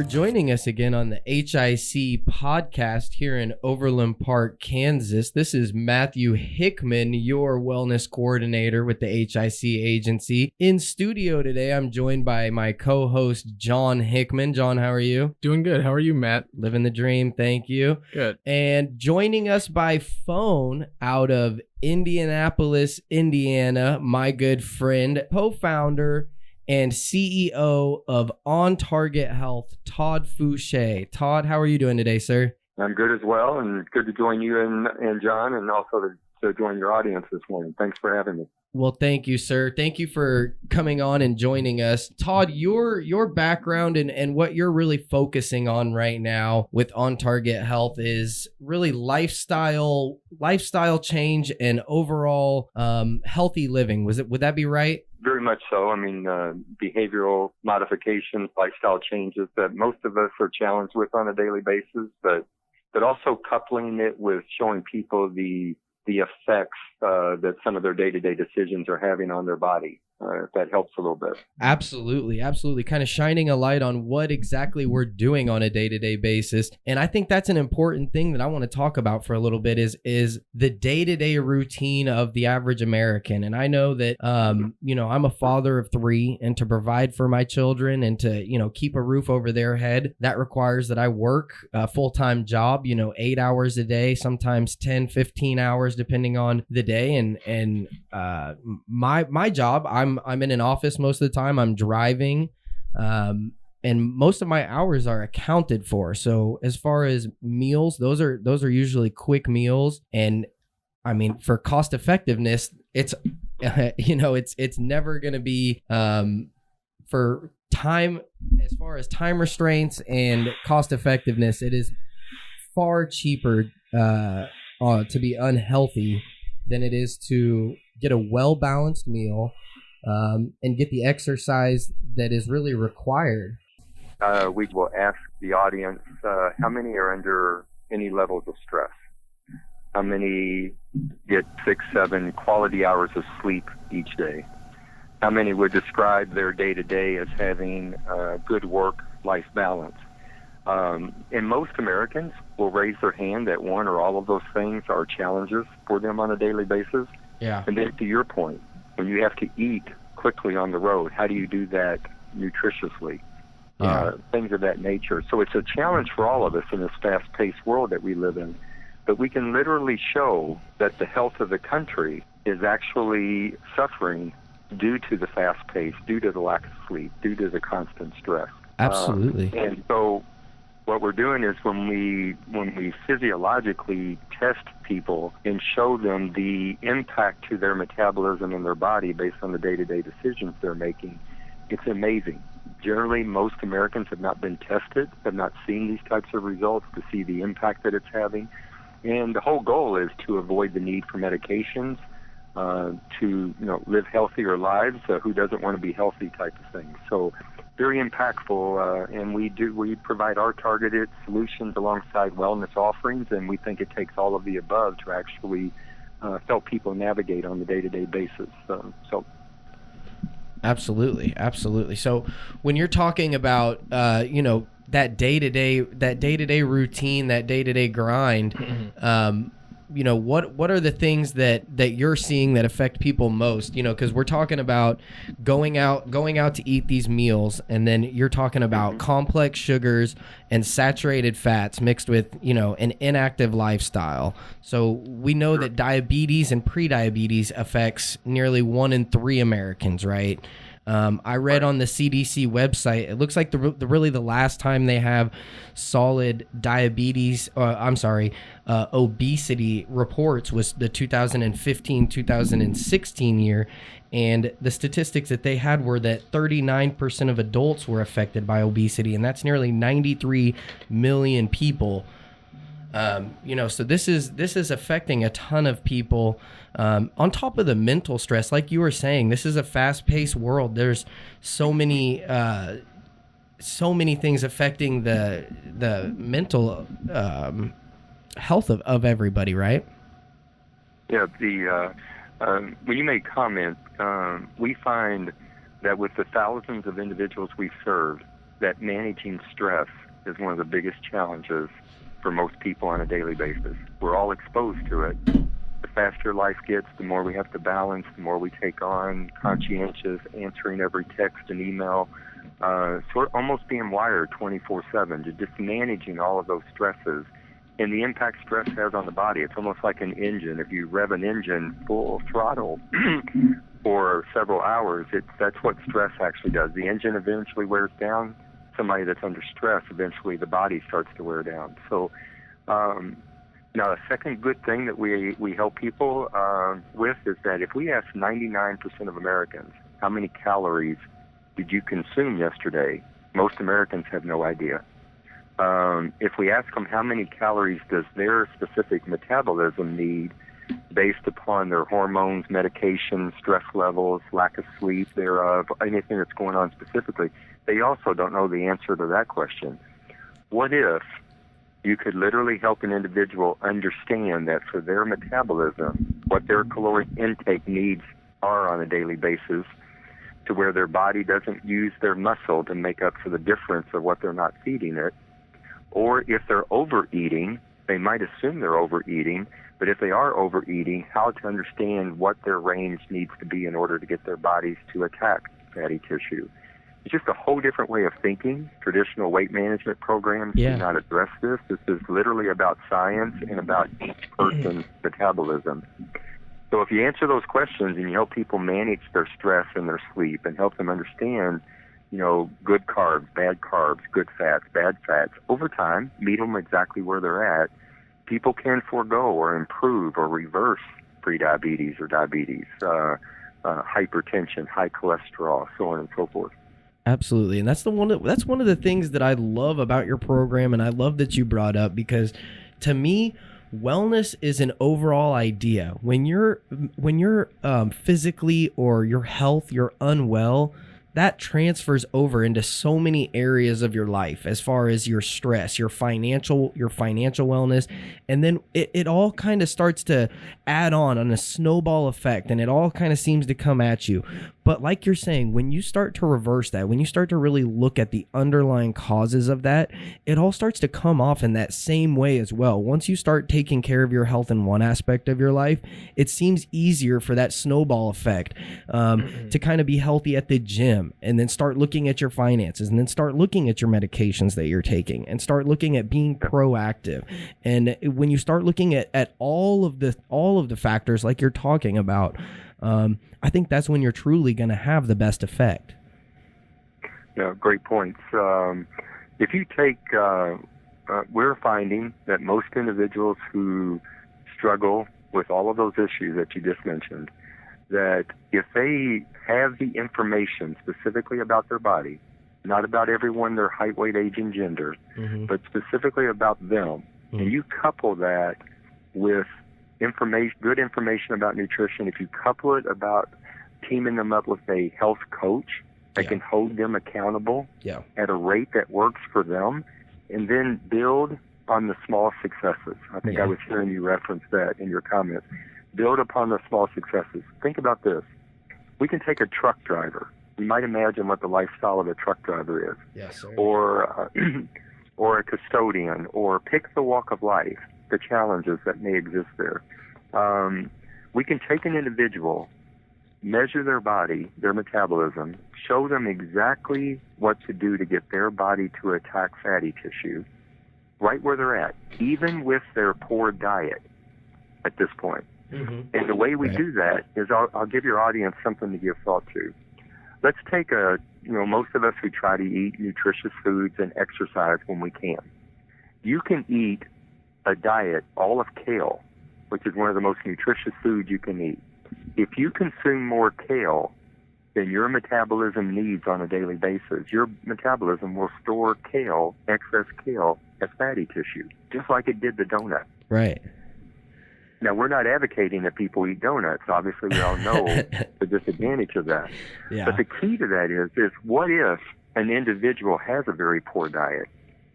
for joining us again on the HIC Podcast here in Overland Park, Kansas. This is Matthew Hickman, your wellness coordinator with the HIC Agency. In studio today, I'm joined by my co-host, John Hickman. John, how are you? Doing good. How are you, Matt? Living the dream. Thank you. Good. And joining us by phone out of Indianapolis, Indiana, my good friend, co-founder and CEO of On Target Health, Todd Foushee. Todd, how are you doing today, sir? I'm good as well, and good to join you and John, and also to join your audience this morning. Thanks for having me. Well, thank you, sir. Thank you for coming on and joining us. Todd, your background and what you're really focusing on right now with On Target Health is really lifestyle change and overall healthy living. Would that be right? Very much so. I mean, behavioral modifications, lifestyle changes that most of us are challenged with on a daily basis, but also coupling it with showing people the effects that some of their day-to-day decisions are having on their body. If that helps a little bit. Absolutely. Kind of shining a light on what exactly we're doing on a day-to-day basis. And I think that's an important thing that I want to talk about for a little bit is the day-to-day routine of the average American. And I know that, I'm a father of 3, and to provide for my children and to, keep a roof over their head, that requires that I work a full-time job, 8 hours a day, sometimes 10, 15 hours, depending on the day. And my job, I'm in an office most of the time. I'm driving, and most of my hours are accounted for. So as far as meals, those are usually quick meals. And I mean, for cost effectiveness, it's it's never going to be for time. As far as time restraints and cost effectiveness, it is far cheaper to be unhealthy than it is to get a well-balanced meal and get the exercise that is really required. We will ask the audience how many are under any levels of stress, how many get 6, 7 quality hours of sleep each day, how many would describe their day-to-day as having good work-life balance. And most Americans will raise their hand that one or all of those things are challenges for them on a daily basis. Yeah. And then to your point, when you have to eat quickly on the road, how do you do that nutritiously? Yeah. Things of that nature. So it's a challenge for all of us in this fast-paced world that we live in. But we can literally show that the health of the country is actually suffering due to the fast pace, due to the lack of sleep, due to the constant stress. Absolutely. And so what we're doing is when we physiologically test people and show them the impact to their metabolism and their body based on the day-to-day decisions they're making, it's amazing. Generally, most Americans have not been tested, have not seen these types of results to see the impact that it's having. And the whole goal is to avoid the need for medications, to live healthier lives. Who doesn't want to be healthy type of thing? So very impactful, and we provide our targeted solutions alongside wellness offerings, and we think it takes all of the above to actually help people navigate on the day-to-day basis. So. Absolutely. So when you're talking about that day-to-day routine, that day-to-day grind, what are the things that you're seeing that affect people most? Because we're talking about going out to eat these meals, and then you're talking about complex sugars and saturated fats mixed with an inactive lifestyle. So we know that diabetes and prediabetes affects nearly 1 in 3 Americans, right? I read on the CDC website, it looks like the last time they have solid obesity reports was the 2015-2016 year. And the statistics that they had were that 39% of adults were affected by obesity, and that's nearly 93 million people. So this is affecting a ton of people. On top of the mental stress, like you were saying, this is a fast-paced world. There's so many things affecting the mental health of everybody, right? Yeah. When you make comments, we find that with the thousands of individuals we've served, that managing stress is one of the biggest challenges for most people on a daily basis. We're all exposed to it. The faster life gets, the more we have to balance, the more we take on, conscientious, answering every text and email. So we're almost being wired 24/7 to just managing all of those stresses. And the impact stress has on the body, it's almost like an engine. If you rev an engine full throttle for several hours, that's what stress actually does. The engine eventually wears down. Somebody that's under stress, eventually the body starts to wear down. So now a second good thing that we help people with is that if we ask 99% of Americans how many calories did you consume yesterday, most Americans have no idea. If we ask them how many calories does their specific metabolism need based upon their hormones, medication, stress levels, lack of sleep thereof, anything that's going on specifically, they also don't know the answer to that question. What if you could literally help an individual understand that for their metabolism, what their caloric intake needs are on a daily basis, to where their body doesn't use their muscle to make up for the difference of what they're not feeding it? Or if they're overeating, they might assume they're overeating, but if they are overeating, how to understand what their range needs to be in order to get their bodies to attack fatty tissue. It's just a whole different way of thinking. Traditional weight management programs do not address this. This is literally about science and about each person's metabolism. So if you answer those questions and you help people manage their stress and their sleep and help them understand, good carbs, good fats, bad fats, over time, meet them exactly where they're at, people can forego or improve or reverse prediabetes or diabetes, hypertension, high cholesterol, so on and so forth. Absolutely. And that's one of the things that I love about your program, and I love that you brought up, because to me, wellness is an overall idea. When you're physically or your health, you're unwell, that transfers over into so many areas of your life, as far as your stress, your financial wellness, and then it all kind of starts to add on a snowball effect, and it all kind of seems to come at you. But like you're saying, when you start to reverse that, when you start to really look at the underlying causes of that, it all starts to come off in that same way as well. Once you start taking care of your health in one aspect of your life, it seems easier for that snowball effect to kind of be healthy at the gym, and then start looking at your finances, and then start looking at your medications that you're taking, and start looking at being proactive. And when you start looking at all of the factors like you're talking about, I think that's when you're truly going to have the best effect. Yeah, great points. If you take, we're finding that most individuals who struggle with all of those issues that you just mentioned, that if they have the information specifically about their body, not about everyone, their height, weight, age, and gender, but specifically about them, and you couple that with good information about nutrition, if you couple it about teaming them up with a health coach that can hold them accountable at a rate that works for them, and then build on the small successes. I think I was hearing you reference that in your comments. Build upon the small successes. Think about this. We can take a truck driver. You might imagine what the lifestyle of a truck driver is. Yes, sir. Or a custodian, or pick the walk of life, the challenges that may exist there. We can take an individual, measure their body, their metabolism, show them exactly what to do to get their body to attack fatty tissue, right where they're at, even with their poor diet at this point. And the way we do that is, I'll give your audience something to give thought to. Let's take most of us, we try to eat nutritious foods and exercise when we can. You can eat a diet, all of kale, which is one of the most nutritious foods you can eat. If you consume more kale than your metabolism needs on a daily basis, your metabolism will store excess kale, as fatty tissue, just like it did the donut. Right. Now, we're not advocating that people eat donuts. Obviously, we all know the disadvantage of that. Yeah. But the key to that is what if an individual has a very poor diet?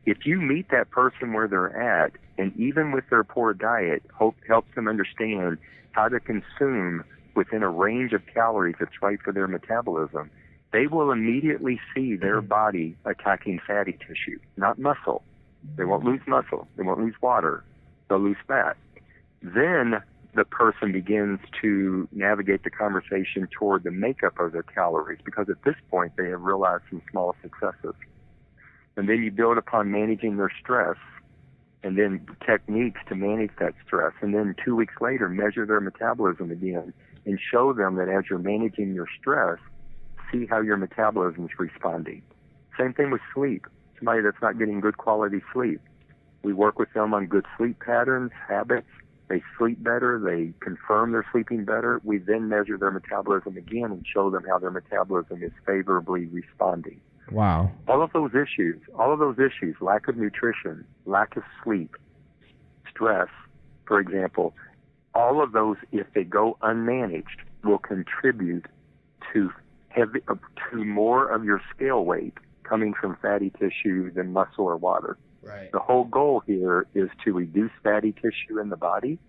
If you meet that person where they're at, and even with their poor diet, helps them understand how to consume within a range of calories that's right for their metabolism, they will immediately see their body attacking fatty tissue, not muscle. They won't lose muscle. They won't lose water. They'll lose fat. Then the person begins to navigate the conversation toward the makeup of their calories, because at this point they have realized some small successes. And then you build upon managing their stress, and then techniques to manage that stress. And then 2 weeks later, measure their metabolism again and show them that as you're managing your stress, see how your metabolism is responding. Same thing with sleep. Somebody that's not getting good quality sleep. We work with them on good sleep patterns, habits. They sleep better. They confirm they're sleeping better. We then measure their metabolism again and show them how their metabolism is favorably responding. Wow. All of those issues, lack of nutrition, lack of sleep, stress, for example, all of those, if they go unmanaged, will contribute to more of your scale weight coming from fatty tissue than muscle or water. Right. The whole goal here is to reduce fatty tissue in the body.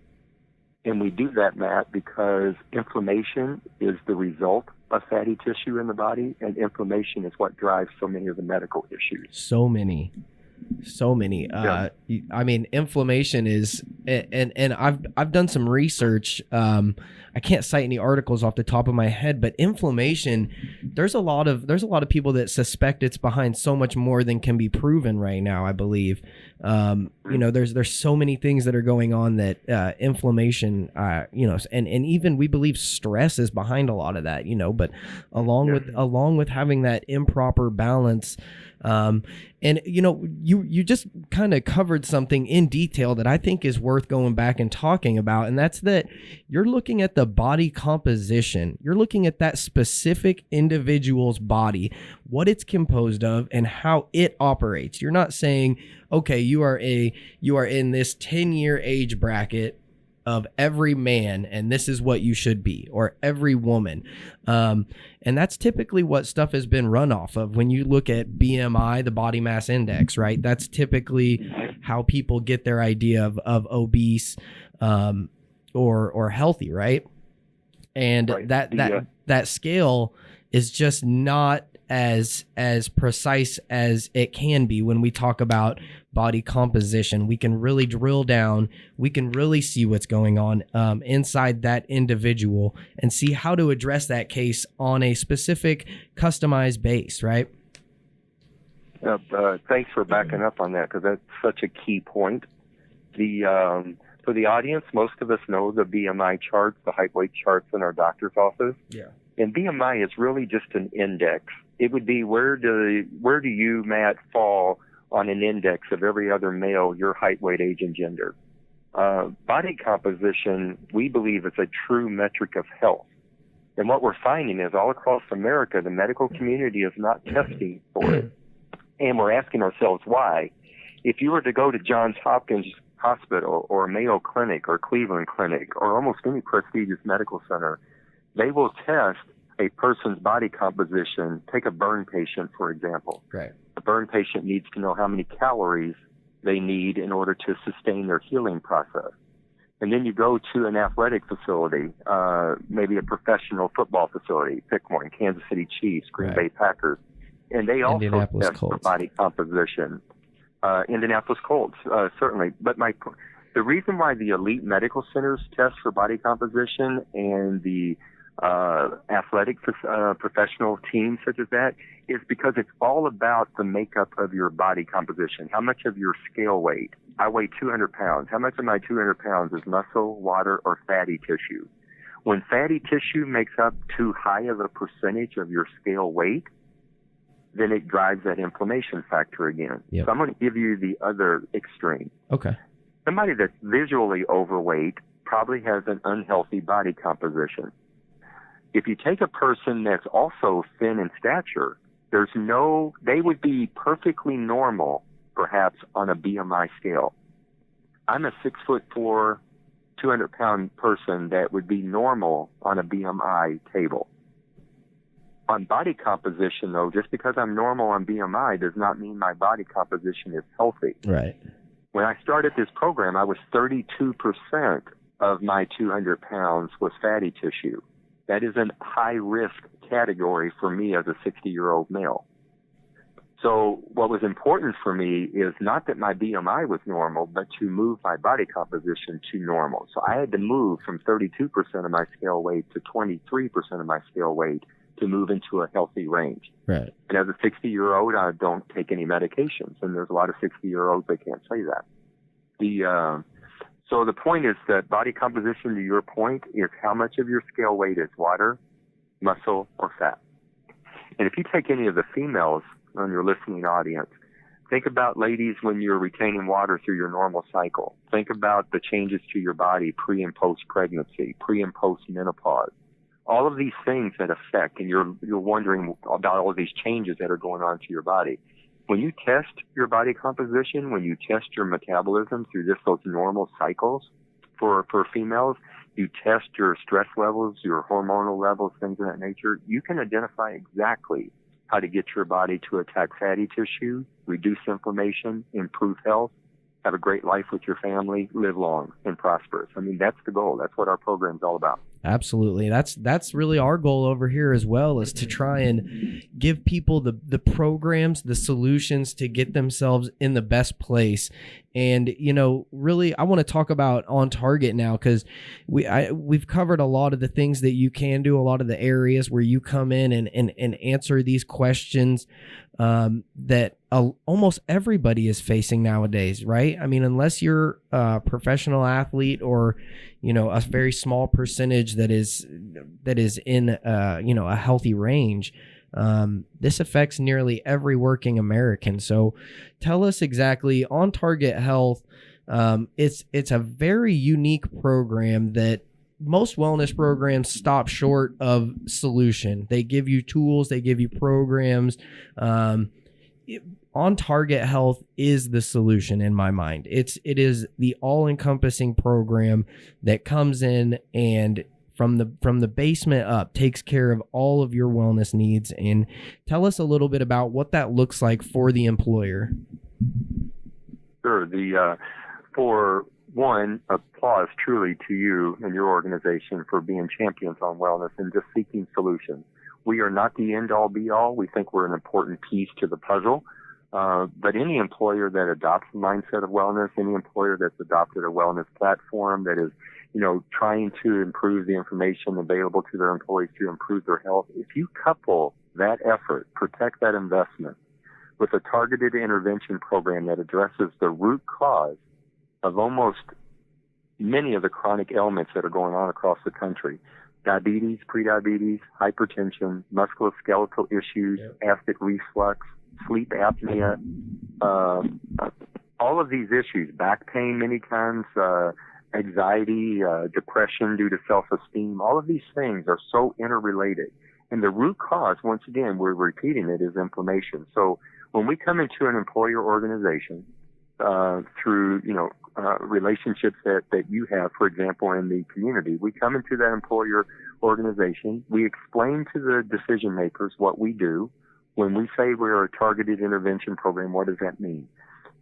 And we do that, Matt, because inflammation is the result of fatty tissue in the body, and inflammation is what drives so many of the medical issues. So many. Yeah. I mean, inflammation is, and I've done some research. I can't cite any articles off the top of my head, but inflammation, there's a lot of people that suspect it's behind so much more than can be proven right now, I believe. There's so many things that are going on that inflammation, and even we believe stress is behind a lot of that, but along with having that improper balance. And you just kind of covered something in detail that I think is worth going back and talking about. And that's that you're looking at the body composition. You're looking at that specific individual's body, what it's composed of and how it operates. You're not saying, okay, you are in this 10-year age bracket of every man, and this is what you should be, or every woman. And that's typically what stuff has been run off of. When you look at BMI, the body mass index, right? That's typically how people get their idea of obese or healthy, right? And right. that scale is just not as precise as it can be when we talk about body composition. We can really drill down. We can really see what's going on inside that individual and see how to address that case on a specific customized base, right? Thanks for backing up on that, because that's such a key point. For the audience, most of us know the BMI charts, the height weight charts in our doctor's office. Yeah. And BMI is really just an index. It would be where do you, Matt, fall on an index of every other male, your height, weight, age, and gender. Body composition, we believe, is a true metric of health. And what we're finding is all across America, the medical community is not testing for it. And we're asking ourselves why. If you were to go to Johns Hopkins Hospital or Mayo Clinic or Cleveland Clinic or almost any prestigious medical center, they will test a person's body composition. Take a burn patient, for example. Right. A burn patient needs to know how many calories they need in order to sustain their healing process. And then you go to an athletic facility, maybe a professional football facility, pick one, Kansas City Chiefs, Green Bay Packers, and they also test for body composition. Indianapolis Colts, certainly. But the reason why the elite medical centers test for body composition and the athletic professional teams such as that is because it's all about the makeup of your body composition. How much of your scale weight? I weigh 200 pounds. How much of my 200 pounds is muscle, water, or fatty tissue? When fatty tissue makes up too high of a percentage of your scale weight, then it drives that inflammation factor again. Yep. So I'm going to give you the other extreme. Okay. Somebody that's visually overweight probably has an unhealthy body composition. If you take a person that's also thin in stature, they would be perfectly normal, perhaps, on a BMI scale. I'm a 6'4", 200-pound person that would be normal on a BMI table. On body composition, though, just because I'm normal on BMI does not mean my body composition is healthy. Right. When I started this program, I was 32% of my 200 pounds was fatty tissue. That is a high-risk category for me as a 60-year-old male. So what was important for me is not that my BMI was normal, but to move my body composition to normal. So I had to move from 32% of my scale weight to 23% of my scale weight to move into a healthy range. Right. And as a 60-year-old, I don't take any medications. And there's a lot of 60-year-olds that can't say that. So the point is that body composition, to your point, is how much of your scale weight is water, muscle, or fat. And if you take any of the females on your listening audience, think about, ladies, when you're retaining water through your normal cycle. Think about the changes to your body pre and post pregnancy, pre and post menopause. All of these things that affect, and you're wondering about all of these changes that are going on to your body. When you test your body composition, when you test your metabolism through just those normal cycles for females, you test your stress levels, your hormonal levels, things of that nature, you can identify exactly how to get your body to attack fatty tissue, reduce inflammation, improve health, have a great life with your family, live long and prosperous. I mean, that's the goal. That's what our program's all about. Absolutely. That's really our goal over here as well, is to try and give people the programs, the solutions to get themselves in the best place. And, really, I want to talk about On Target now, because we've covered a lot of the things that you can do, a lot of the areas where you come in and answer these questions that almost everybody is facing nowadays, right? I mean, unless you're a professional athlete or, a very small percentage that is in, a healthy range, this affects nearly every working American. So tell us exactly, On Target Health, it's a very unique program that most wellness programs stop short of solution. They give you tools, they give you programs. On Target Health is the solution in my mind. It is the all-encompassing program that comes in and from the basement up takes care of all of your wellness needs. And tell us a little bit about what that looks like for the employer. Sure. For one, applause truly to you and your organization for being champions on wellness and just seeking solutions. We are not the end-all, be-all. We think we're an important piece to the puzzle. But any employer that adopts the mindset of wellness, any employer that's adopted a wellness platform that is, trying to improve the information available to their employees to improve their health, if you couple that effort, protect that investment with a targeted intervention program that addresses the root cause of almost many of the chronic ailments that are going on across the country, diabetes, prediabetes, hypertension, musculoskeletal issues, acid reflux, sleep apnea, all of these issues, back pain many times, anxiety, depression due to self-esteem, all of these things are so interrelated. And the root cause, once again, we're repeating it, is inflammation. So when we come into an employer organization, through, relationships that you have, for example, in the community, we come into that employer organization, we explain to the decision makers what we do. When we say we're a targeted intervention program, what does that mean?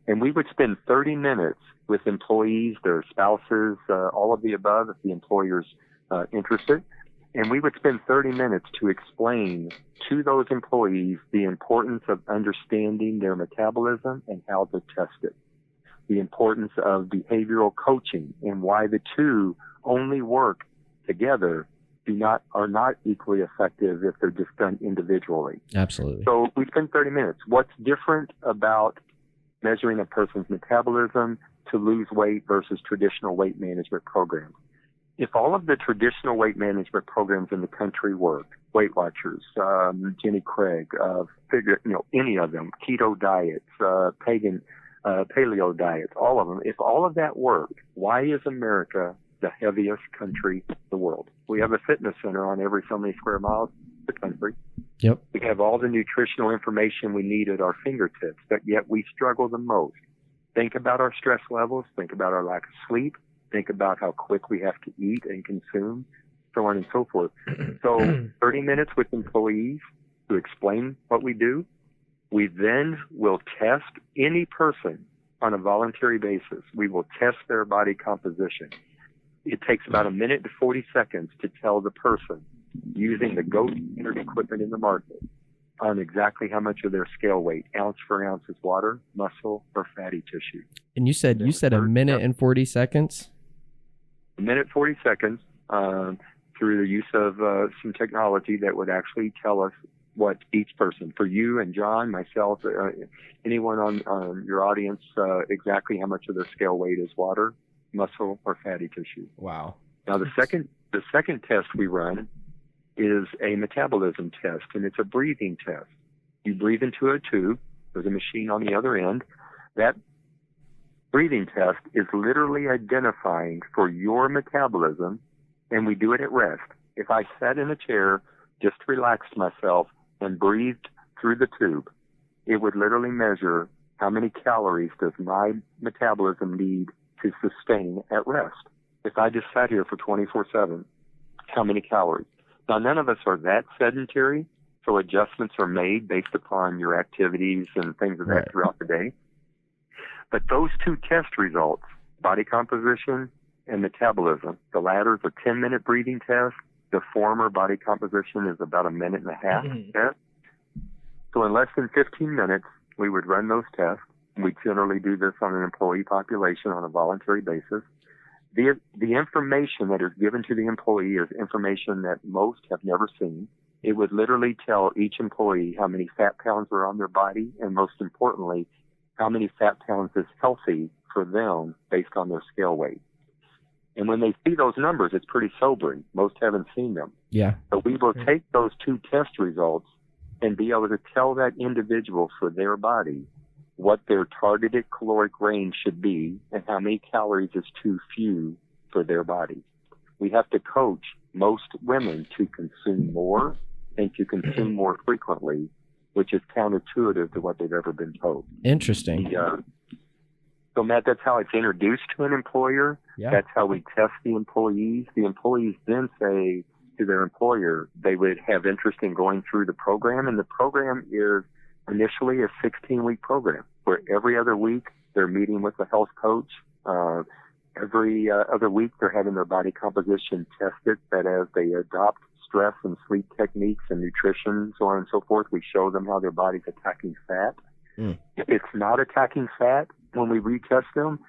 And we would spend 30 minutes with employees, their spouses, all of the above, if the employer's interested. And we would spend 30 minutes to explain to those employees the importance of understanding their metabolism and how to test it. The importance of behavioral coaching and why the two only work together are not equally effective if they're just done individually. Absolutely. So we spend 30 minutes. What's different about measuring a person's metabolism to lose weight versus traditional weight management programs? If all of the traditional weight management programs in the country worked, Weight Watchers, Jenny Craig, any of them, keto diets, paleo diets, all of them, if all of that worked, why is America the heaviest country in the world? We have a fitness center on every so many square miles of the country. Yep. We have all the nutritional information we need at our fingertips, but yet we struggle the most. Think about our stress levels. Think about our lack of sleep. Think about how quick we have to eat and consume, so on and so forth. So 30 minutes with employees to explain what we do. We then will test any person on a voluntary basis. We will test their body composition. It takes about a minute to 40 seconds to tell the person using the gold standard equipment in the market on exactly how much of their scale weight, ounce for ounce, is water, muscle, or fatty tissue. And you said a minute and 40 seconds? A minute, 40 seconds, through the use of some technology that would actually tell us what each person, for you and John, myself, anyone on your audience, exactly how much of their scale weight is water, muscle, or fatty tissue. Wow. Now, the second test we run is a metabolism test, and it's a breathing test. You breathe into a tube. There's a machine on the other end. That breathing test is literally identifying for your metabolism, and we do it at rest. If I sat in a chair, just relaxed myself, and breathed through the tube, it would literally measure how many calories does my metabolism need to sustain at rest. If I just sat here for 24/7, how many calories? Now, none of us are that sedentary, so adjustments are made based upon your activities and things of that throughout the day. But those two test results, body composition and metabolism, the latter is a 10-minute breathing test. The former, body composition, is about a minute and a half test. So in less than 15 minutes, we would run those tests. We generally do this on an employee population on a voluntary basis. The information that is given to the employee is information that most have never seen. It would literally tell each employee how many fat pounds are on their body, and most importantly, how many fat pounds is healthy for them based on their scale weight. And when they see those numbers, it's pretty sobering. Most haven't seen them. Yeah. So we will take those two test results and be able to tell that individual for their body what their targeted caloric range should be and how many calories is too few for their body. We have to coach most women to consume more and to consume more frequently, which is counterintuitive to what they've ever been told. Interesting. So, Matt, that's how it's introduced to an employer. Yeah. That's how we test the employees. The employees then say to their employer they would have interest in going through the program, and the program is initially a 16-week program where every other week they're meeting with a health coach. Every other week they're having their body composition tested, that as they adopt stress and sleep techniques and nutrition, so on and so forth, we show them how their body's attacking fat. If it's not attacking fat when we retest them,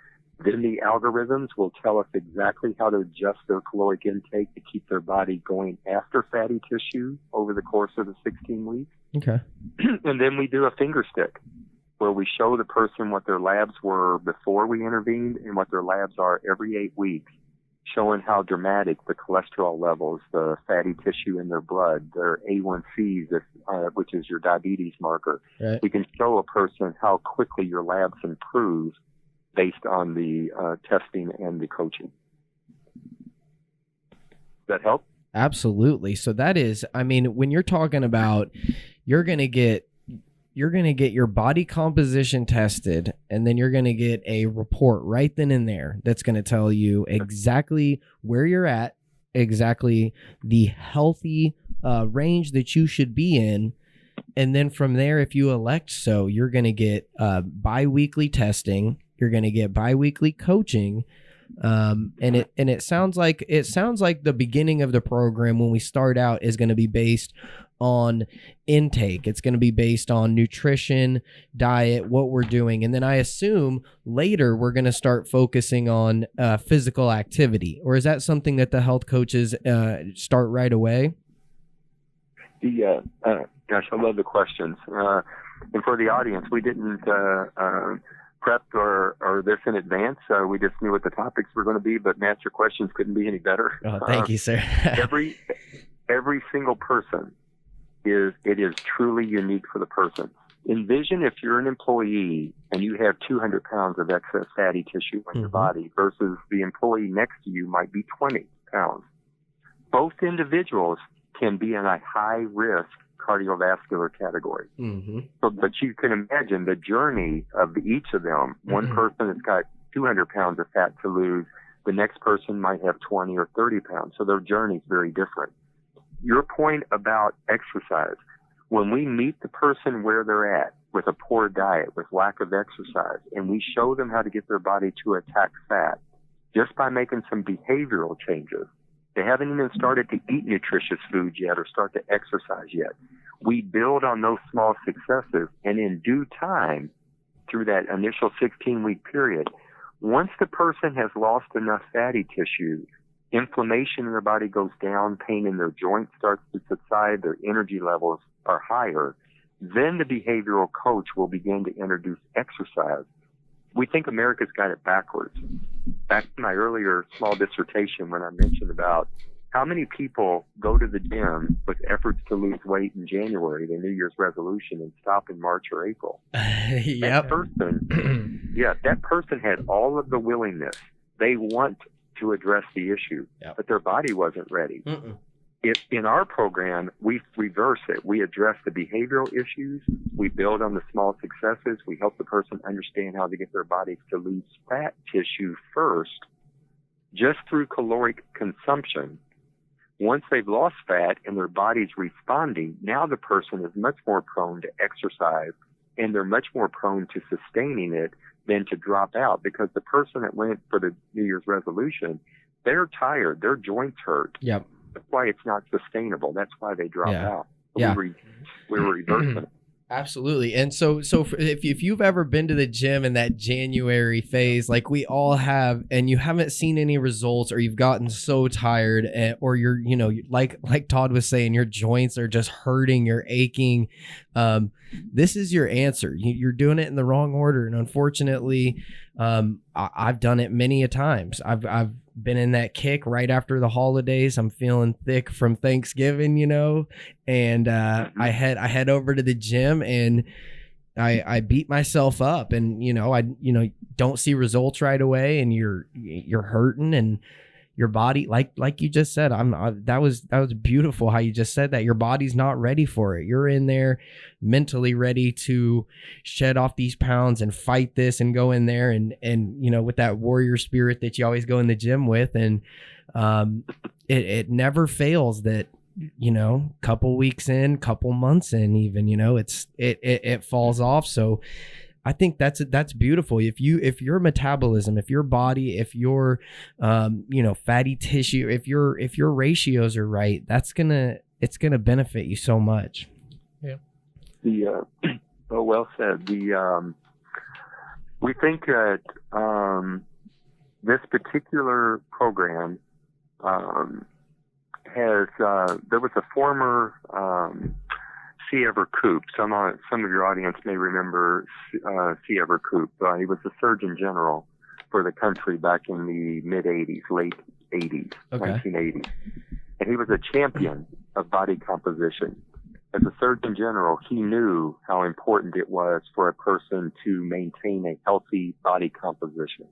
then the algorithms will tell us exactly how to adjust their caloric intake to keep their body going after fatty tissue over the course of the 16 weeks. Okay. And then we do a finger stick where we show the person what their labs were before we intervened and what their labs are every 8 weeks, showing how dramatic the cholesterol levels, the fatty tissue in their blood, their A1Cs, which is your diabetes marker. Right. We can show a person how quickly your labs improve based on the testing and the coaching. Does that help? Absolutely. So that is, I mean, when you're talking about you're going to get your body composition tested, and then you're going to get a report right then and there that's going to tell you exactly where you're at, exactly the healthy range that you should be in. And then from there, if you elect so, you're going to get bi-weekly testing. You're going to get bi-weekly coaching. And it sounds like the beginning of the program when we start out is going to be based on intake. It's going to be based on nutrition, diet, what we're doing. And then I assume later we're going to start focusing on physical activity. Or is that something that the health coaches start right away? Gosh, I love the questions. And for the audience, we didn't prep or this in advance. We just knew what the topics were going to be, but Matt, your questions couldn't be any better. Oh, thank you, sir. every single person it is truly unique for the person. Envision if you're an employee and you have 200 pounds of excess fatty tissue in your body versus the employee next to you might be 20 pounds. Both individuals can be in a high-risk cardiovascular category. But you can imagine the journey of each of them. One person has got 200 pounds of fat to lose. The next person might have 20 or 30 pounds. So their journey is very different. Your point about exercise, when we meet the person where they're at with a poor diet, with lack of exercise, and we show them how to get their body to attack fat just by making some behavioral changes, They haven't even started to eat nutritious foods yet or start to exercise yet. We build on those small successes, and in due time, through that initial 16-week period, once the person has lost enough fatty tissue, inflammation in their body goes down, pain in their joints starts to subside, their energy levels are higher, then the behavioral coach will begin to introduce exercise. We think America's got it backwards. Back to my earlier small dissertation when I mentioned about how many people go to the gym with efforts to lose weight in January, the New Year's resolution, and stop in March or April. Yep. That person had all of the willingness. They want to address the issue, but their body wasn't ready. If in our program, we reverse it. We address the behavioral issues. We build on the small successes. We help the person understand how to get their bodies to lose fat tissue first, just through caloric consumption. Once they've lost fat and their body's responding, now the person is much more prone to exercise, and they're much more prone to sustaining it than to drop out, because the person that went for the New Year's resolution, they're tired, their joints hurt. Yep. That's why it's not sustainable. That's why they drop out. Yeah. We were reversing it. Absolutely. And so if you've ever been to the gym in that January phase, like we all have, and you haven't seen any results, or you've gotten so tired, or you're, like Todd was saying, your joints are just hurting, you're aching. This is your answer. You're doing it in the wrong order. And unfortunately, I've done it many a times. I've been in that kick right after the holidays. I'm feeling thick from Thanksgiving, and I head over to the gym and I beat myself up, and I don't see results right away, and you're hurting, and your body, like you just said, that was beautiful how you just said that. Your body's not ready for it. You're in there mentally ready to shed off these pounds and fight this and go in there and with that warrior spirit that you always go in the gym with. And it never fails that, couple weeks in, couple months in, even, it falls off. So I think that's beautiful. If your metabolism, if your body, if your fatty tissue, if your ratios are right, it's gonna benefit you so much. Yeah. Well said. We think that this particular program has. There was a former C. Ever Coop. Some of your audience may remember C. Ever Coop. He was the Surgeon General for the country back in the mid-'80s, late 80s, 1980s. And he was a champion of body composition. As a Surgeon General, he knew how important it was for a person to maintain a healthy body composition.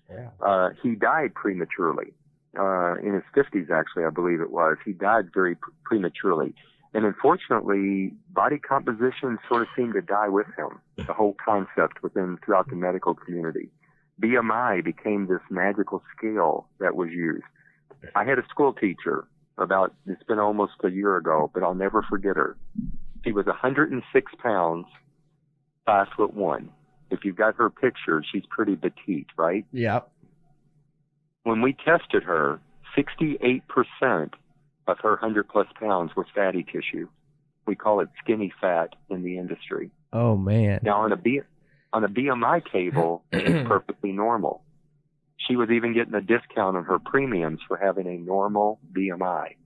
Yeah. He died prematurely. In his 50s, actually, I believe it was. He died very prematurely. And unfortunately, body composition sort of seemed to die with him, the whole concept throughout the medical community. BMI became this magical scale that was used. I had a school teacher it's been almost a year ago, but I'll never forget her. She was 106 pounds, 5'1". If you've got her picture, she's pretty petite, right? Yep. When we tested her, 68% of her 100+ pounds was fatty tissue. We call it skinny fat in the industry. Oh, man. Now, on a BMI table, it's perfectly normal. She was even getting a discount on her premiums for having a normal BMI.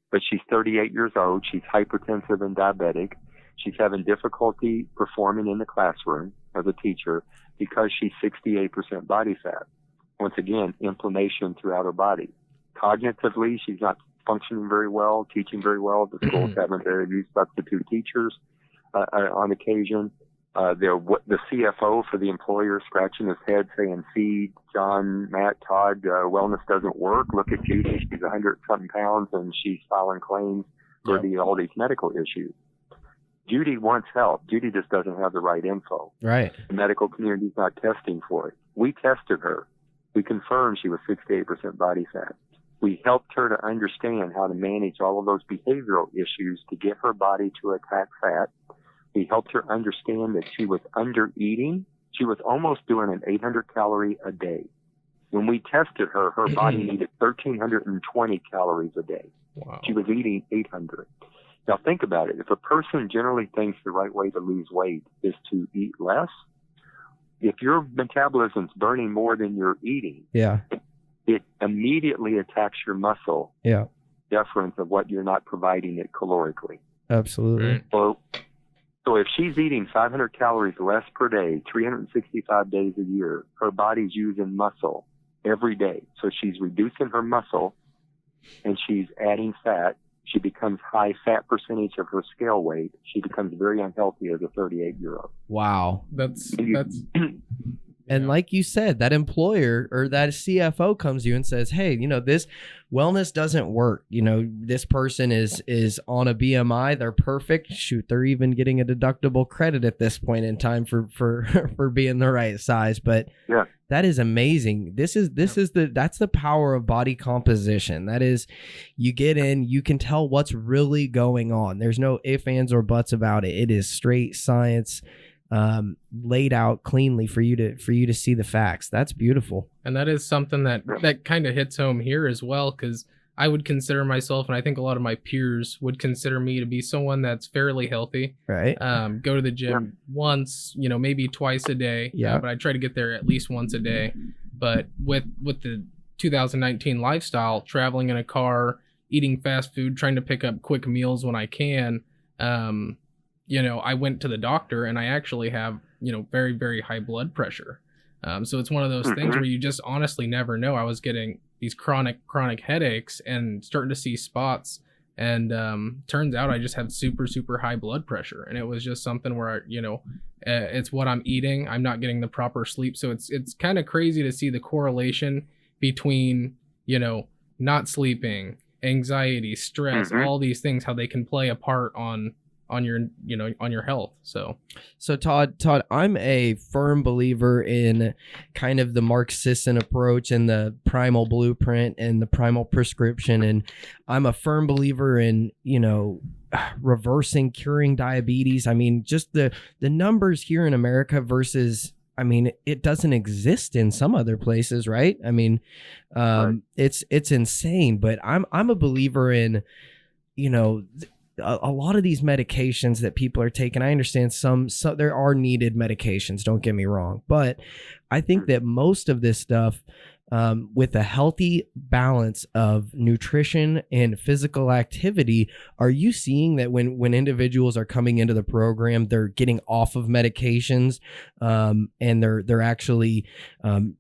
But she's 38 years old. She's hypertensive and diabetic. She's having difficulty performing in the classroom as a teacher because she's 68% body fat. Once again, inflammation throughout her body. Cognitively, she's not functioning very well, teaching very well. The school's having to use substitute teachers on occasion. The CFO for the employer scratching his head saying, "See, John, Matt, Todd, wellness doesn't work. Look at Judy. She's 100-something pounds and she's filing claims for all these medical issues." Judy wants help. Judy just doesn't have the right info. Right. The medical community's not testing for it. We tested her. We confirmed she was 68% body fat. We helped her to understand how to manage all of those behavioral issues to get her body to attack fat. We helped her understand that she was under eating. She was almost doing an 800 calorie a day. When we tested her, her body needed 1,320 calories a day. Wow. She was eating 800. Now think about it. If a person generally thinks the right way to lose weight is to eat less, if your metabolism's burning more than you're eating, it immediately attacks your muscle deference of what you're not providing it calorically. Absolutely. So if she's eating 500 calories less per day, 365 days a year, her body's using muscle every day. So she's reducing her muscle and she's adding fat. She becomes high fat percentage of her scale weight. She becomes very unhealthy as a 38-year-old. Wow. That's And like you said, that employer or that CFO comes to you and says, hey, you know, this wellness doesn't work. You know, this person is on a BMI. They're perfect. Shoot, they're even getting a deductible credit at this point in time for being the right size. But that is amazing. That's the power of body composition. That is, you get in, you can tell what's really going on. There's no ifs, ands, or buts about it. It is straight science. Laid out cleanly for you to see the facts. That's beautiful. And that is something that kind of hits home here as well, because I would consider myself, and I think a lot of my peers would consider me to be someone that's fairly healthy. Right. Go to the gym once, maybe twice a day. Yeah. But I try to get there at least once a day. But with the 2019 lifestyle, traveling in a car, eating fast food, trying to pick up quick meals when I can, I went to the doctor and I actually have, very, very high blood pressure. So it's one of those things where you just honestly never know. I was getting these chronic headaches and starting to see spots. And turns out I just have super, super high blood pressure. And it was just something where, it's what I'm eating. I'm not getting the proper sleep. So it's kind of crazy to see the correlation between, not sleeping, anxiety, stress, all these things, how they can play a part on your health. So Todd, I'm a firm believer in kind of the Mark Sisson approach and the primal blueprint and the primal prescription. And I'm a firm believer in, curing diabetes. I mean, just the numbers here in America versus, it doesn't exist in some other places, right? It's insane, but I'm a believer in, a lot of these medications that people are taking. I understand some there are needed medications, don't get me wrong, but I think that most of this stuff, with a healthy balance of nutrition and physical activity, are you seeing that when individuals are coming into the program, they're getting off of medications, and they're actually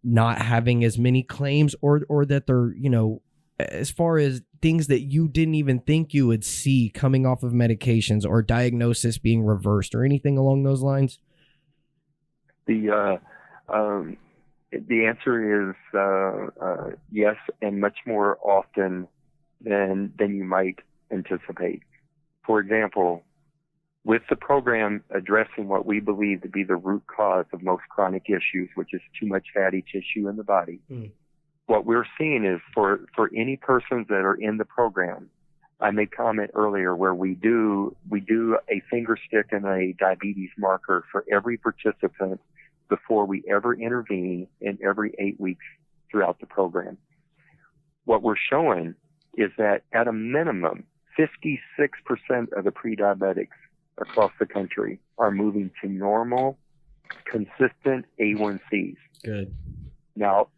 not having as many claims, or that they're, as far as things that you didn't even think you would see coming off of medications or diagnosis being reversed or anything along those lines? The answer is yes, and much more often than you might anticipate. For example, with the program addressing what we believe to be the root cause of most chronic issues, which is too much fatty tissue in the body, what we're seeing is for any persons that are in the program, I made comment earlier where we do a finger stick and a diabetes marker for every participant before we ever intervene in every 8 weeks throughout the program. What we're showing is that at a minimum, 56% of the pre-diabetics across the country are moving to normal, consistent A1Cs. Good. Now,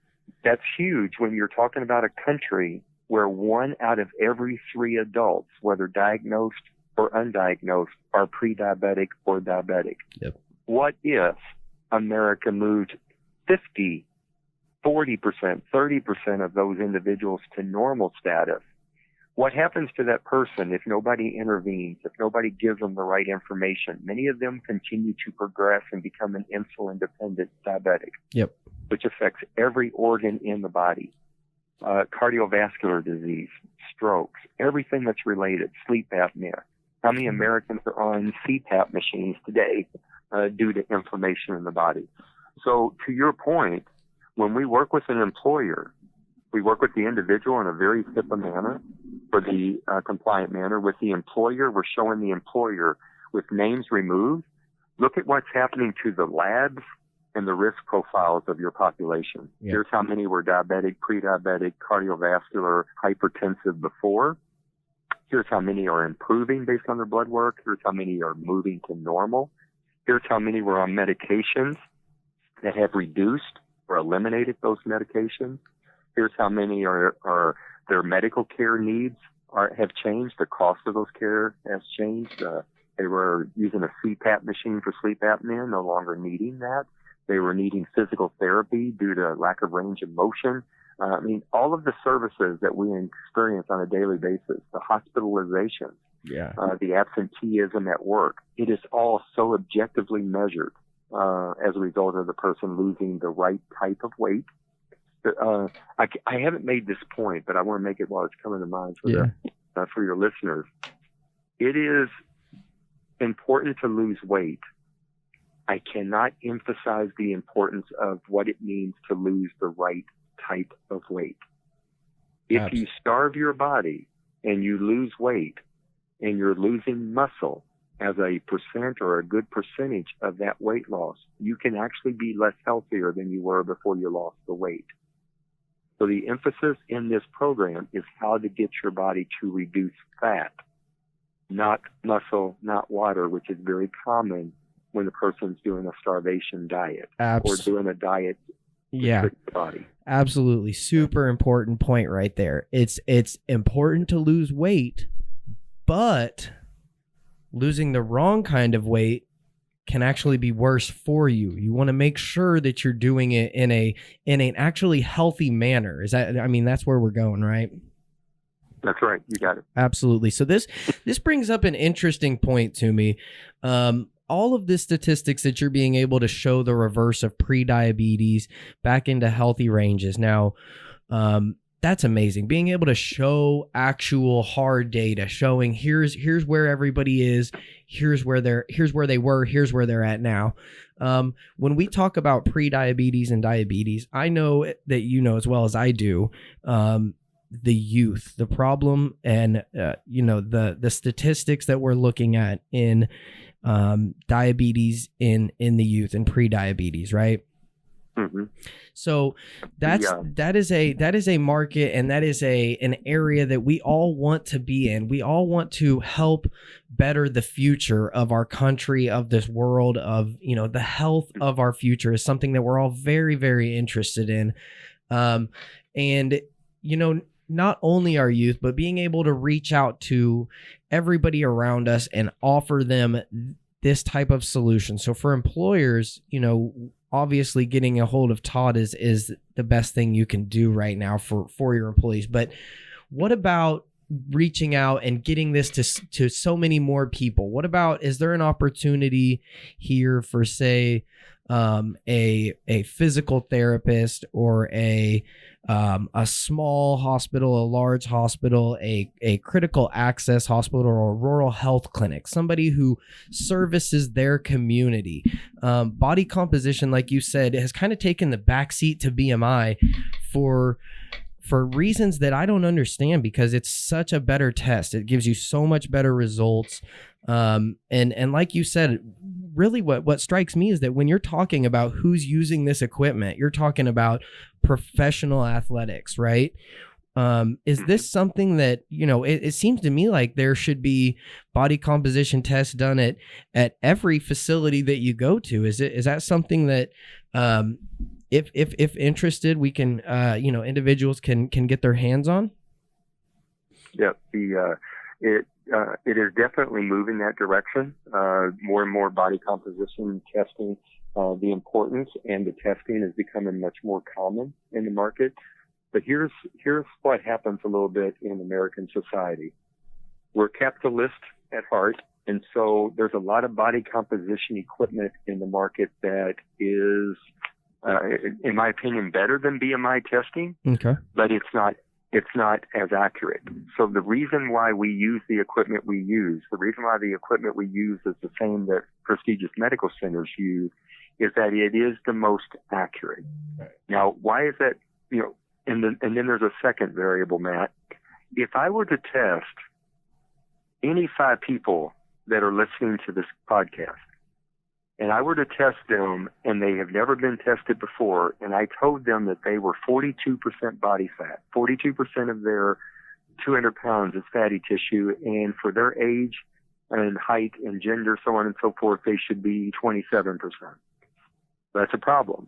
that's huge when you're talking about a country where 1 out of every 3 adults, whether diagnosed or undiagnosed, are pre-diabetic or diabetic. Yep. What if America moved 50, 40%, 30% of those individuals to normal status? What happens to that person if nobody intervenes, if nobody gives them the right information? Many of them continue to progress and become an insulin-dependent diabetic. Yep. Which affects every organ in the body. Cardiovascular disease, strokes, everything that's related, sleep apnea. How many Americans are on CPAP machines today due to inflammation in the body? So to your point, when we work with an employer, we work with the individual in a very HIPAA manner, or the compliant manner. With the employer, we're showing the employer with names removed. Look at what's happening to the labs and the risk profiles of your population. Yeah. Here's how many were diabetic, pre-diabetic, cardiovascular, hypertensive before. Here's how many are improving based on their blood work. Here's how many are moving to normal. Here's how many were on medications that have reduced or eliminated those medications. Here's how many are their medical care needs have changed. The cost of those care has changed. They were using a CPAP machine for sleep apnea, no longer needing that. They were needing physical therapy due to lack of range of motion. I mean, all of the services that we experience on a daily basis, the hospitalization, the absenteeism at work, it is all so objectively measured as a result of the person losing the right type of weight. I haven't made this point, but I want to make it while it's coming to mind for your listeners. It is important to lose weight. I cannot emphasize the importance of what it means to lose the right type of weight. If you starve your body and you lose weight and you're losing muscle as a percent or a good percentage of that weight loss, you can actually be less healthier than you were before you lost the weight. So the emphasis in this program is how to get your body to reduce fat, not muscle, not water, which is very common when the person's doing a starvation diet or doing a diet to restrict the body. Absolutely. Super important point right there. It's important to lose weight, but losing the wrong kind of weight can actually be worse for you. You want to make sure that you're doing it in an actually healthy manner. That's where we're going, right? That's right. You got it. Absolutely. So this brings up an interesting point to me. All of the statistics that you're being able to show the reverse of pre-diabetes back into healthy ranges. Now, that's amazing. Being able to show actual hard data, showing here's where everybody is, here's where they were, here's where they're at now. When we talk about pre-diabetes and diabetes, I know that you know as well as I do, the youth, the problem, and the statistics that we're looking at in diabetes in the youth and pre-diabetes, right? Mm-hmm. So that is a market, and that is an area that we all want to be in. We all want to help better the future of our country, of this world, of the health of our future is something that we're all very, very interested in. And not only our youth, but being able to reach out to everybody around us and offer them this type of solution. So for employers, obviously getting a hold of Todd is the best thing you can do right now for your employees. But what about reaching out and getting this to so many more people? What about, is there an opportunity here for, say, a physical therapist or a small hospital, a large hospital, a critical access hospital, or a rural health clinic, somebody who services their community? Body composition, like you said, has kind of taken the backseat to BMI for reasons that I don't understand, because it's such a better test. It gives you so much better results. And like you said, really what strikes me is that when you're talking about who's using this equipment, you're talking about professional athletics, right? Is this something that, it seems to me like there should be body composition tests done at every facility that you go to. Is that something that, if interested, we can, individuals can get their hands on? Yeah, it is definitely moving that direction. More and more body composition testing, the importance and the testing is becoming much more common in the market. But here's what happens a little bit in American society. We're capitalist at heart, and so there's a lot of body composition equipment in the market that is, in my opinion, better than BMI testing. Okay. But it's not as accurate. So the reason why we use the equipment we use, the reason why the equipment we use is the same that prestigious medical centers use, is that it is the most accurate. Right. Now, why is that? And then there's a second variable, Matt. If I were to test any 5 people that are listening to this podcast, and I were to test them, and they have never been tested before, and I told them that they were 42% body fat, 42% of their 200 pounds is fatty tissue, and for their age and height and gender, so on and so forth, they should be 27%. That's a problem.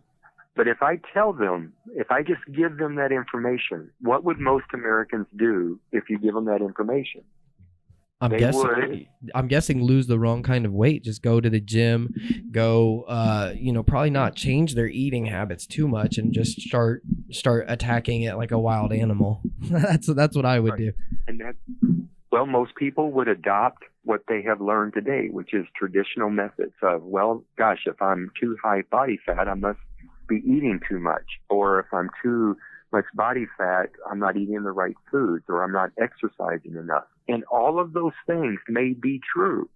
But if I tell them, if I just give them that information, what would most Americans do if you give them that information? I'm guessing lose the wrong kind of weight. Just go to the gym, probably not change their eating habits too much, and just start attacking it like a wild animal. That's what I would do. And most people would adopt what they have learned today, which is traditional methods of, well, gosh, if I'm too high body fat, I must be eating too much, or if I'm too much body fat, I'm not eating the right foods, or I'm not exercising enough. And all of those things may be true,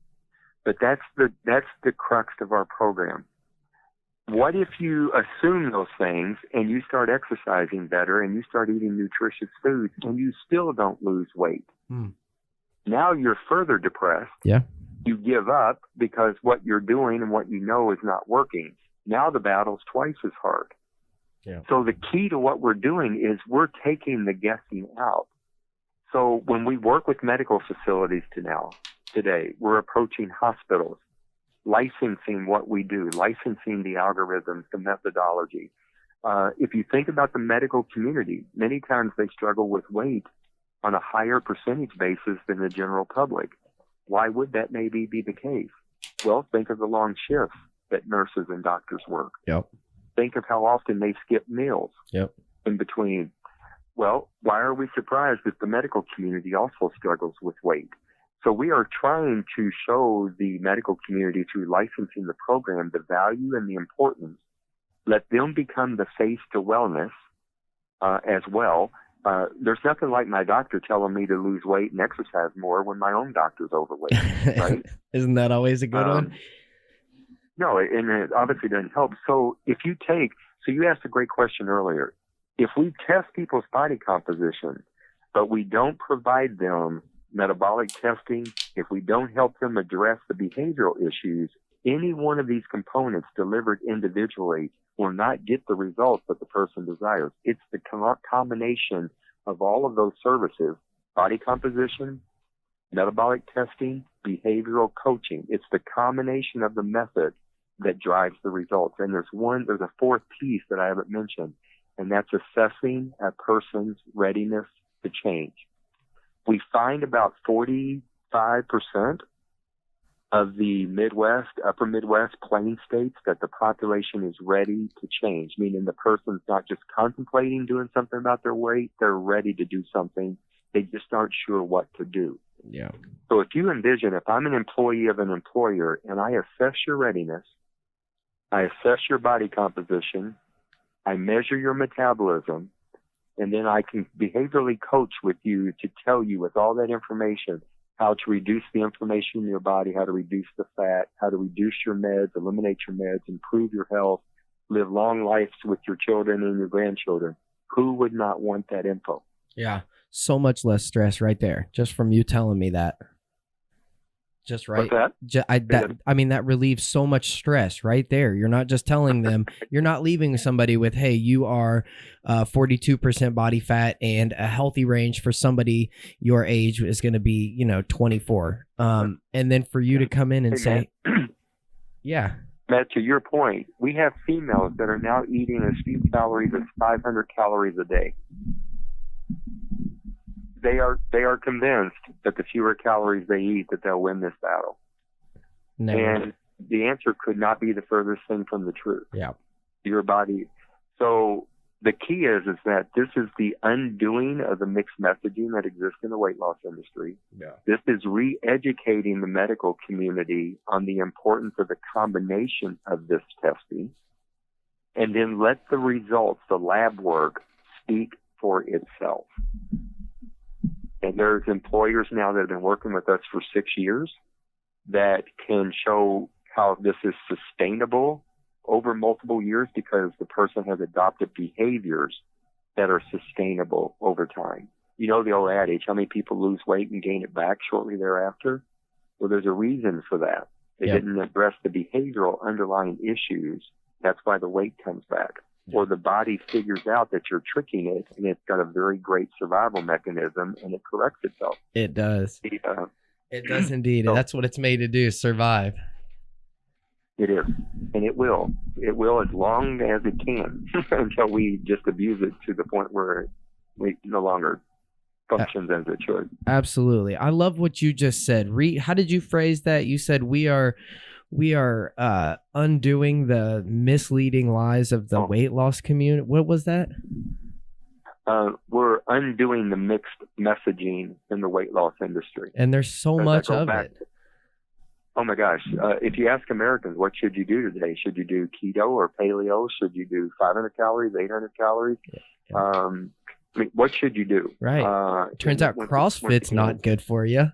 but that's the crux of our program. What if you assume those things and you start exercising better and you start eating nutritious foods and you still don't lose weight? Now you're further depressed. Yeah. You give up because what you're doing and what you know is not working. Now the battle's twice as hard. Yeah. So the key to what we're doing is we're taking the guessing out. So when we work with medical facilities today, we're approaching hospitals, licensing what we do, licensing the algorithms, the methodology. If you think about the medical community, many times they struggle with weight on a higher percentage basis than the general public. Why would that maybe be the case? Well, think of the long shifts that nurses and doctors work. Yep. Think of how often they skip meals. Yep. In between. Well, why are we surprised that the medical community also struggles with weight? So we are trying to show the medical community through licensing the program the value and the importance. Let them become the face to wellness as well. There's nothing like my doctor telling me to lose weight and exercise more when my own doctor's overweight, right? Isn't that always a good one? No, and it obviously doesn't help. So you asked a great question earlier. If we test people's body composition, but we don't provide them metabolic testing, if we don't help them address the behavioral issues, any one of these components delivered individually will not get the results that the person desires. It's the combination of all of those services, body composition, metabolic testing, behavioral coaching. It's the combination of the method that drives the results. And there's a fourth piece that I haven't mentioned, and that's assessing a person's readiness to change. We find about 45% of the Midwest, upper Midwest plain states that the population is ready to change, meaning the person's not just contemplating doing something about their weight, they're ready to do something. They just aren't sure what to do. Yeah. So if you envision, if I'm an employee of an employer and I assess your readiness, I assess your body composition, I measure your metabolism, and then I can behaviorally coach with you to tell you with all that information how to reduce the inflammation in your body, how to reduce the fat, how to reduce your meds, eliminate your meds, improve your health, live long lives with your children and your grandchildren. Who would not want that info? Yeah. So much less stress right there, just from you telling me that. Just right. What's that? That relieves so much stress right there. You're not just telling them, you're not leaving somebody with, hey, you are 42% body fat, and a healthy range for somebody your age is going to be, 24. And then for you to come in and say, yeah. Matt, to your point, we have females that are now eating as few calories as 500 calories a day. They are convinced that the fewer calories they eat, that they'll win this battle. Never. And the answer could not be the furthest thing from the truth. Yeah. Your body. So the key is that this is the undoing of the mixed messaging that exists in the weight loss industry. Yeah. This is re-educating the medical community on the importance of the combination of this testing. And then let the results, the lab work, speak for itself. And there's employers now that have been working with us for 6 years that can show how this is sustainable over multiple years because the person has adopted behaviors that are sustainable over time. You know the old adage, how many people lose weight and gain it back shortly thereafter? Well, there's a reason for that. They didn't address the behavioral underlying issues. That's why the weight comes back. Or the body figures out that you're tricking it, and it's got a very great survival mechanism, and it corrects itself. It does. It does indeed. So, that's what it's made to do, survive. It is. And it will. It will as long as it can until we just abuse it to the point where it no longer functions as it should. Absolutely. I love what you just said. How did you phrase that? You said we are undoing the misleading lies of the weight loss community. What was that? We're undoing the mixed messaging in the weight loss industry. And there's so much of it. Oh my gosh. If you ask Americans, what should you do today? Should you do keto or paleo? Should you do 500 calories, 800 calories? I mean, what should you do? Right. Turns out CrossFit's not good for you.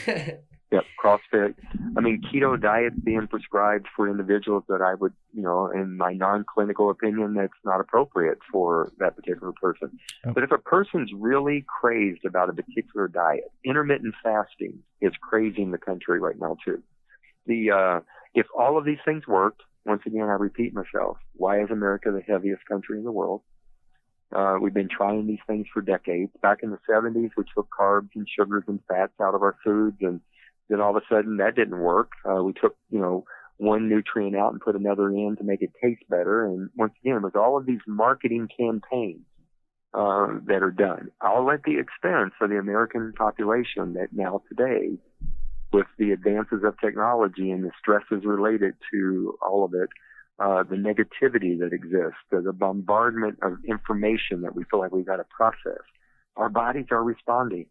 Yep, CrossFit. I mean, keto diet's being prescribed for individuals that I would, in my non-clinical opinion, that's not appropriate for that particular person. Oh. But if a person's really crazed about a particular diet, intermittent fasting is crazing the country right now too. If all of these things worked, once again, I repeat myself, why is America the heaviest country in the world? We've been trying these things for decades. Back in the 70s, we took carbs and sugars and fats out of our foods, and then all of a sudden that didn't work. We took, one nutrient out and put another in to make it taste better. And once again, it was all of these marketing campaigns that are done, all at the expense of the American population that now today, with the advances of technology and the stresses related to all of it, the negativity that exists, the bombardment of information that we feel like we've got to process, our bodies are responding.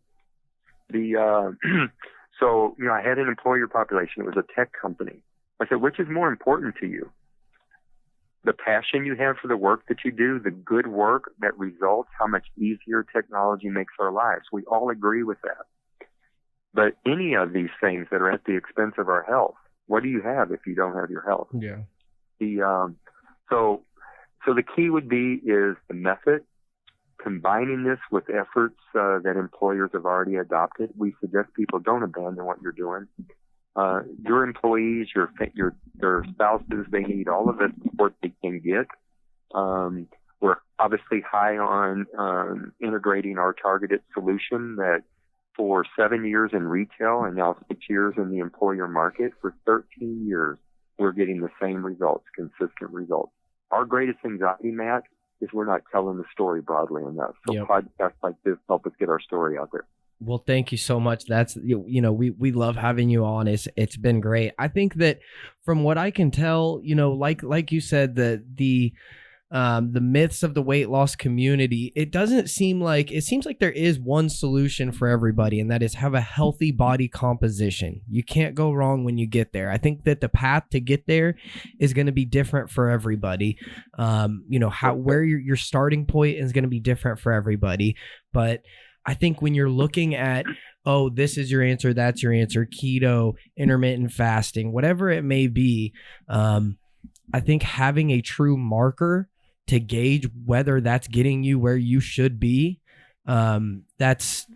So, I had an employer population. It was a tech company. I said, which is more important to you? The passion you have for the work that you do, the good work that results, how much easier technology makes our lives. We all agree with that. But any of these things that are at the expense of our health, what do you have if you don't have your health? Yeah. So the key would be is the method, combining this with efforts that employers have already adopted. We suggest people don't abandon what you're doing. Your employees, their spouses, they need all of the support they can get. We're obviously high on integrating our targeted solution that for 7 years in retail and now 6 years in the employer market, for 13 years, we're getting the same results, consistent results. Our greatest anxiety, Matt, is we're not telling the story broadly enough. So podcasts like this help us get our story out there. Well, thank you so much. That's, we love having you on. It's been great. I think that from what I can tell, like you said, the myths of the weight loss community, it seems like there is one solution for everybody, and that is have a healthy body composition. You can't go wrong when you get there. I think that the path to get there is going to be different for everybody. Where your starting point is going to be different for everybody. But I think when you're looking at, this is your answer, that's your answer, keto, intermittent fasting, whatever it may be, I think having a true marker to gauge whether that's getting you where you should be, that's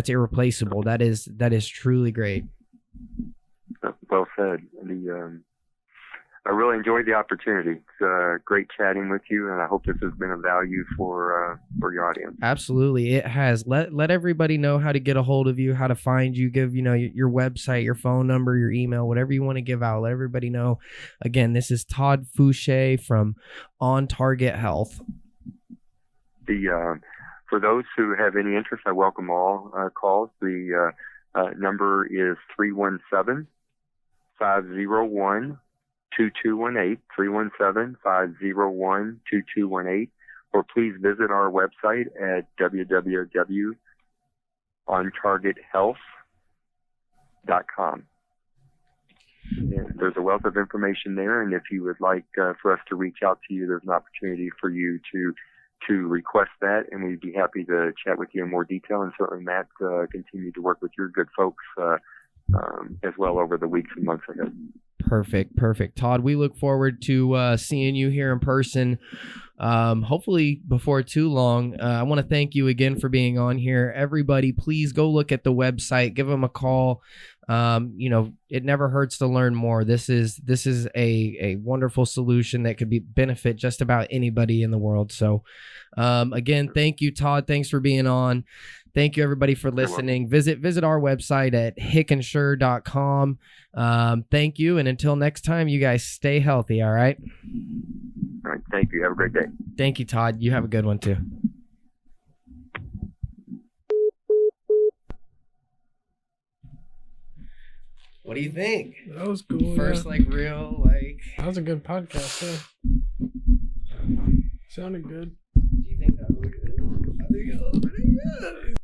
irreplaceable. That is truly great. Well said. I really enjoyed the opportunity. It's great chatting with you, and I hope this has been of value for your audience. Absolutely, it has. Let everybody know how to get a hold of you, how to find you. Give your website, your phone number, your email, whatever you want to give out. Let everybody know. Again, this is Todd Foushee from On Target Health. For those who have any interest, I welcome all calls. The number is 317-501. 2218, 317-501-2218, or please visit our website at www.ontargethealth.com. And there's a wealth of information there, and if you would like for us to reach out to you, there's an opportunity for you to request that, and we'd be happy to chat with you in more detail, and certainly Matt continue to work with your good folks as well over the weeks and months ahead. Perfect. Todd, we look forward to seeing you here in person. Hopefully before too long. I want to thank you again for being on here. Everybody, please go look at the website, give them a call. It never hurts to learn more. This is a wonderful solution that could benefit just about anybody in the world. So, again, thank you, Todd. Thanks for being on. Thank you, everybody, for listening. Visit our website at hicinsure.com. Thank you. And until next time, you guys stay healthy. All right. All right. Thank you. Have a great day. Thank you, Todd. You have a good one too. What do you think? That was cool. First, yeah. That was a good podcast. Yeah. Sounded good. Do you think that was good? I think it was pretty good.